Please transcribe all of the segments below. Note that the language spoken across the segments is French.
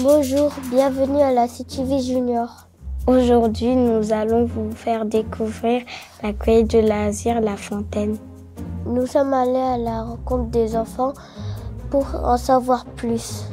Bonjour, bienvenue à la CTV Junior. Aujourd'hui, nous allons vous faire découvrir l'accueil de l'Asile La Fontaine. Nous sommes allés à la rencontre des enfants pour en savoir plus.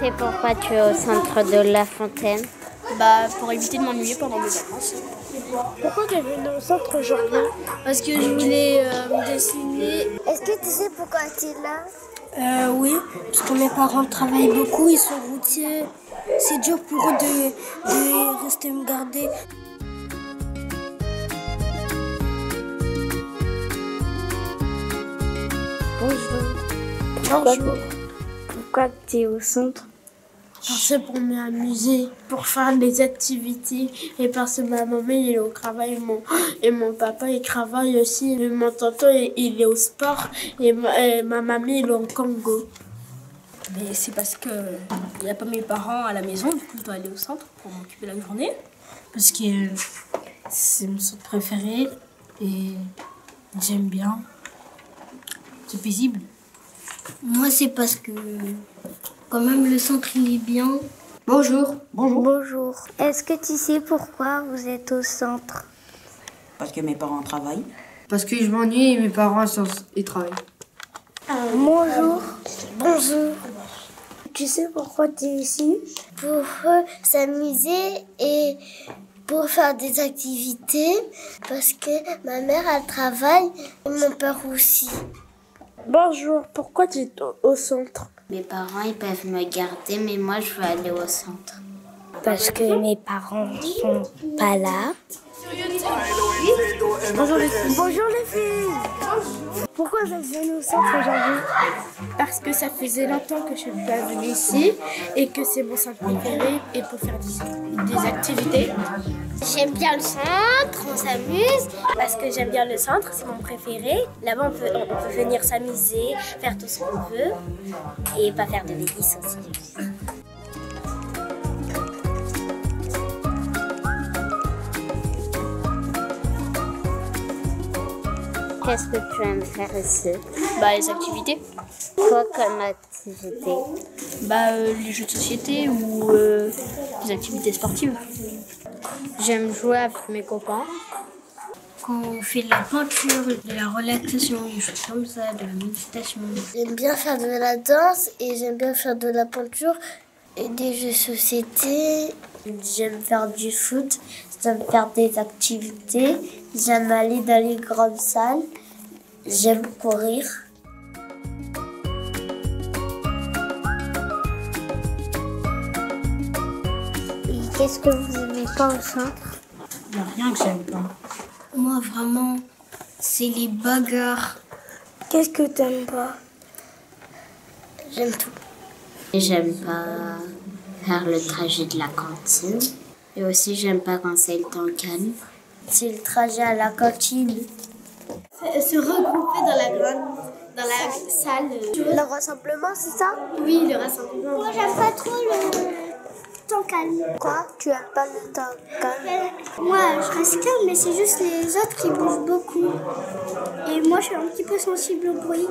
Tu sais pourquoi tu es au centre de La Fontaine? Pour éviter de m'ennuyer pendant mes vacances. Pourquoi tu es venu au centre aujourd'hui? Parce que je voulais me dessiner. Est-ce que tu sais pourquoi tu es là? Oui, parce que mes parents travaillent beaucoup, ils sont routiers. C'est dur pour eux de rester me garder. Bonjour. Pourquoi tu es au centre? Parce que pour m'amuser, pour faire des activités. Et parce que ma maman il est au travail et mon papa il travaille aussi. Et mon tonton il est au sport et ma mamie il est au Congo. Mais c'est parce que il n'y a pas mes parents à la maison, du coup je dois aller au centre pour m'occuper la journée. Parce que c'est mon centre préféré et j'aime bien. C'est paisible. Moi, c'est parce que quand même le centre il est bien. Bonjour. Bonjour. Est-ce que tu sais pourquoi vous êtes au centre? Parce que mes parents travaillent. Parce que je m'ennuie et mes parents ils travaillent. Bonjour. Tu sais pourquoi tu es ici? Pour s'amuser et pour faire des activités. Parce que ma mère elle travaille et mon père aussi. Bonjour, pourquoi tu es au centre? Mes parents ils peuvent me garder, mais moi je veux aller au centre. Parce que mes parents sont pas là. Bonjour les filles. Bonjour les filles. Pourquoi vous êtes venus au centre aujourd'hui? Parce que ça faisait longtemps que je suis pas venue ici et que c'est mon centre préféré et pour faire des activités. J'aime bien le centre, on s'amuse. Parce que j'aime bien le centre, c'est mon préféré. Là-bas, on peut venir s'amuser, faire tout ce qu'on veut et pas faire de bêtises aussi. Qu'est-ce que tu aimes faire ici? Les activités. Quoi comme activité? Les jeux de société ou les activités sportives. J'aime jouer avec mes copains. Quand on fait de la peinture, de la relaxation, des choses comme ça, de la méditation. J'aime bien faire de la danse et j'aime bien faire de la peinture et des jeux de société. J'aime faire du foot, j'aime faire des activités, j'aime aller dans les grandes salles, j'aime courir. Et qu'est-ce que vous aimez pas au centre? Il n'y a rien que j'aime pas. Moi vraiment, c'est les bagarres. Qu'est-ce que t'aimes pas? J'aime tout. J'aime pas faire le trajet de la cantine. Et aussi, j'aime pas quand c'est le temps calme. C'est le trajet à la cantine. Se regrouper dans la salle. Le rassemblement, c'est ça? Oui, le rassemblement. Moi, j'aime pas trop le temps calme. Quoi? Tu aimes pas le temps calme? Moi, je reste calme, mais c'est juste les autres qui bougent beaucoup. Et moi, je suis un petit peu sensible au bruit.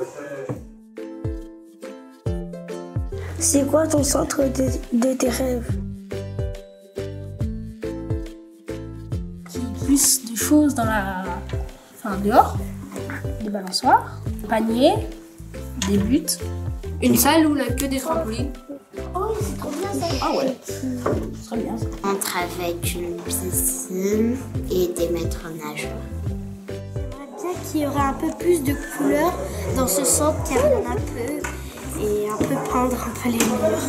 C'est quoi ton centre de tes rêves? Qu'il y ait plus de choses dehors. Des balançoires, des paniers, des buts. Une salle où il n'y a que des trampolines. Oh, c'est trop bien ça. Ah ouais, ce serait bien ça. Entre avec une piscine et des maîtres nageurs. J'aimerais bien qu'il y aurait un peu plus de couleurs dans ce centre, car il y en a peu. Et un peu peindre un peu les murs.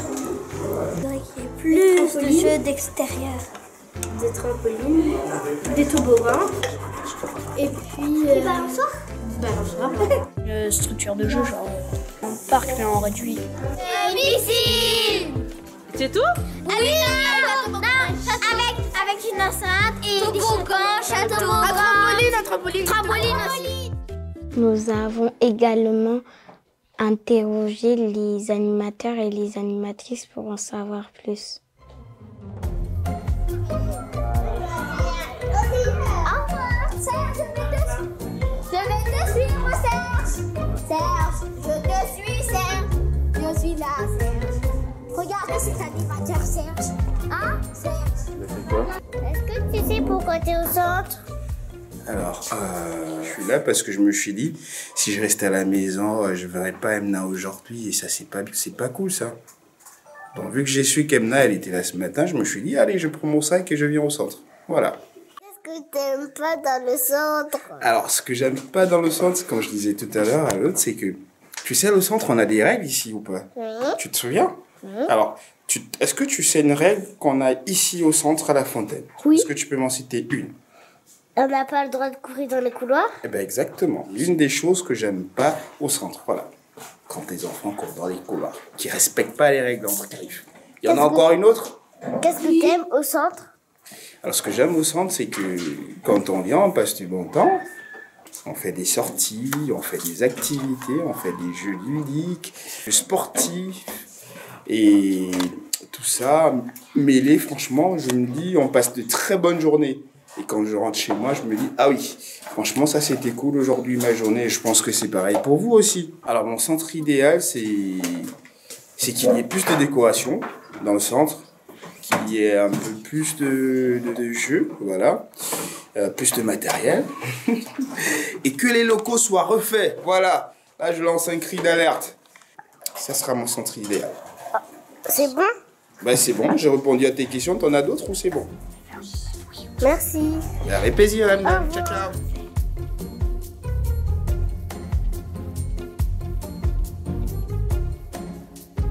Il faudrait qu'il y ait plus de jeux d'extérieur. Des trampolines, des toboggans. Et puis. Des balançoires. Structure de jeu, genre un parc mais en réduit. Piscine. C'est tout? Oui, non, avec une enceinte et des trampoline aussi. Nous avons également interrogé les animateurs et les animatrices pour en savoir plus. Je vais te suivre, Serge. Serge, je te suis, Serge. Je suis là, Serge. Regardez cet animateur, Serge. Hein, Serge? Il a fait quoi? Est-ce que tu sais pourquoi tu es au centre? Alors, je suis là parce que je me suis dit, si je reste à la maison, je verrai pas Emna aujourd'hui et ça, c'est pas cool, ça. Donc, vu que j'ai su qu'Emna, elle était là ce matin, je me suis dit, allez, je prends mon sac et je viens au centre. Voilà. Qu'est-ce que tu n'aimes pas dans le centre? Alors, ce que j'aime pas dans le centre, comme je disais tout à l'heure à l'autre, c'est que, tu sais, au centre, on a des règles ici ou pas? Oui. Tu te souviens? Oui. Alors, est-ce que tu sais une règle qu'on a ici au centre à la fontaine? Oui. Est-ce que tu peux m'en citer une? On n'a pas le droit de courir dans les couloirs? Eh bien, exactement. L'une des choses que j'aime pas au centre, voilà. Quand les enfants courent dans les couloirs, qui respectent pas les règles entre griffes. Il y en a encore une autre? Qu'est-ce que tu aimes au centre? Alors, ce que j'aime au centre, c'est que quand on vient, on passe du bon temps. On fait des sorties, on fait des activités, on fait des jeux ludiques, sportifs. Et tout ça, mêlé, franchement, je me dis, on passe de très bonnes journées. Et quand je rentre chez moi, je me dis, ah oui, franchement, ça c'était cool aujourd'hui, ma journée. Et je pense que c'est pareil pour vous aussi. Alors, mon centre idéal, c'est qu'il y ait plus de décoration dans le centre, qu'il y ait un peu plus de jeux, voilà, plus de matériel, et que les locaux soient refaits. Voilà, là, je lance un cri d'alerte. Ça sera mon centre idéal. C'est bon? Ben, c'est bon, j'ai répondu à tes questions. T'en as d'autres ou c'est bon? Merci. Avec plaisir, Amina. Ciao, ciao.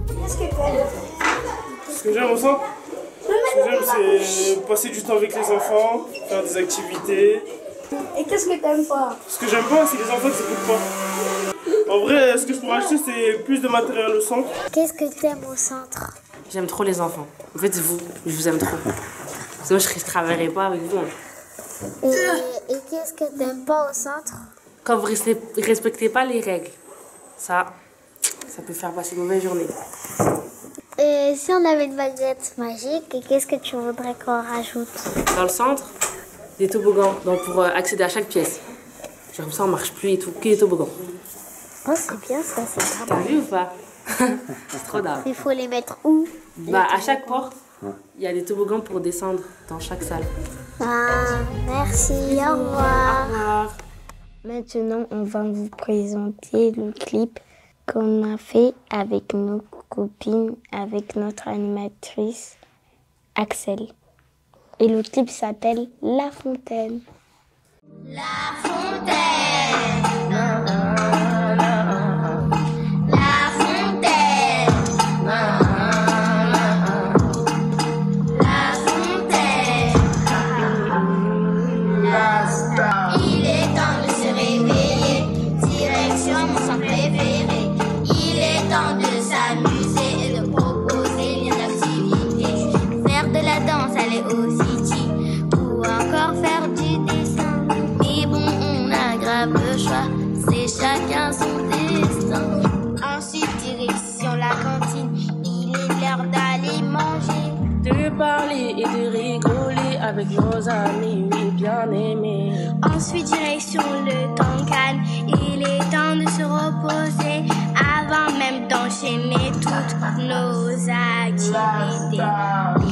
Qu'est-ce que t'aimes? Ce que j'aime au centre, c'est passer du temps avec les enfants, faire des activités. Et qu'est-ce que t'aimes pas? Ce que j'aime pas, c'est les enfants qui s'écoutent pas. En vrai, ce que je pourrais acheter, c'est plus de matériel au centre. Qu'est-ce que t'aimes au centre? J'aime trop les enfants. En fait, je vous aime trop. Sinon, je ne travaillerai pas avec vous. Et qu'est-ce que t'aimes pas au centre? Quand vous ne respectez pas les règles, ça peut faire passer une mauvaise journée. Et si on avait une baguette magique, qu'est-ce que tu voudrais qu'on rajoute? Dans le centre, des toboggans pour accéder à chaque pièce. Genre comme ça, on ne marche plus et tout, que des toboggans. Oh, c'est bien ça, c'est T'as vu ou pas? C'est trop d'art. Il faut les mettre où? Bah, à chaque porte, il y a des toboggans pour descendre dans chaque salle. Ah, merci, au revoir. Au revoir. Maintenant, on va vous présenter le clip qu'on a fait avec nos copines, avec notre animatrice Axel. Et le clip s'appelle La Fontaine. La fontaine. La fontaine. La fontaine. Il est temps de se réveiller, direction mon centre préféré. Il est temps de s'amuser et de proposer des activités. Faire de la danse, aller au city, ou encore faire du dessin. Mais bon, on a grave le choix, c'est chacun son destin. Ensuite, direction la cantine, il est l'heure d'aller manger. De parler et de rigoler avec nos amis, oui, bien aimés. Ensuite, direction le temps calme, il est temps de se reposer avant même d'enchaîner toutes nos activités.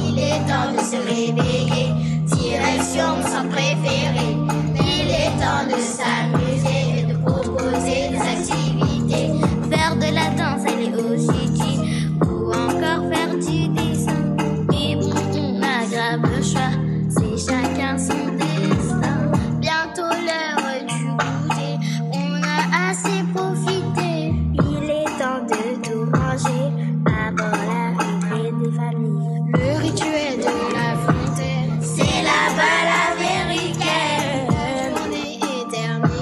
Il est temps de se réveiller, direction mon centre préféré. Il est temps de s'amuser et de proposer des activités. Faire de la danse, aller au city, ou encore faire du dessin. Mais bon, on a grave le choix, c'est chacun son destin. Bientôt l'heure du goûter, on a assez profité. Il est temps de tout ranger avant la rentrée des familles. Le rituel de la fontaine, c'est la balle américaine. La journée est terminée.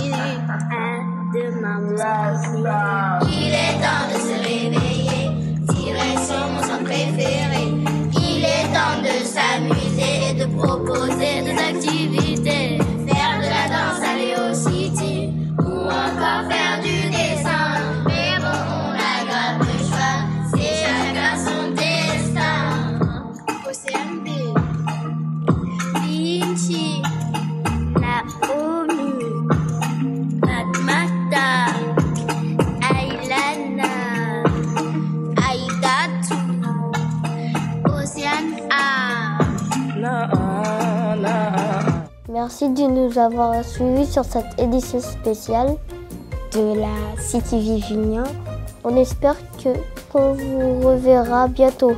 Merci de nous avoir suivis sur cette édition spéciale de la CTV Vignan. On espère qu'on vous reverra bientôt.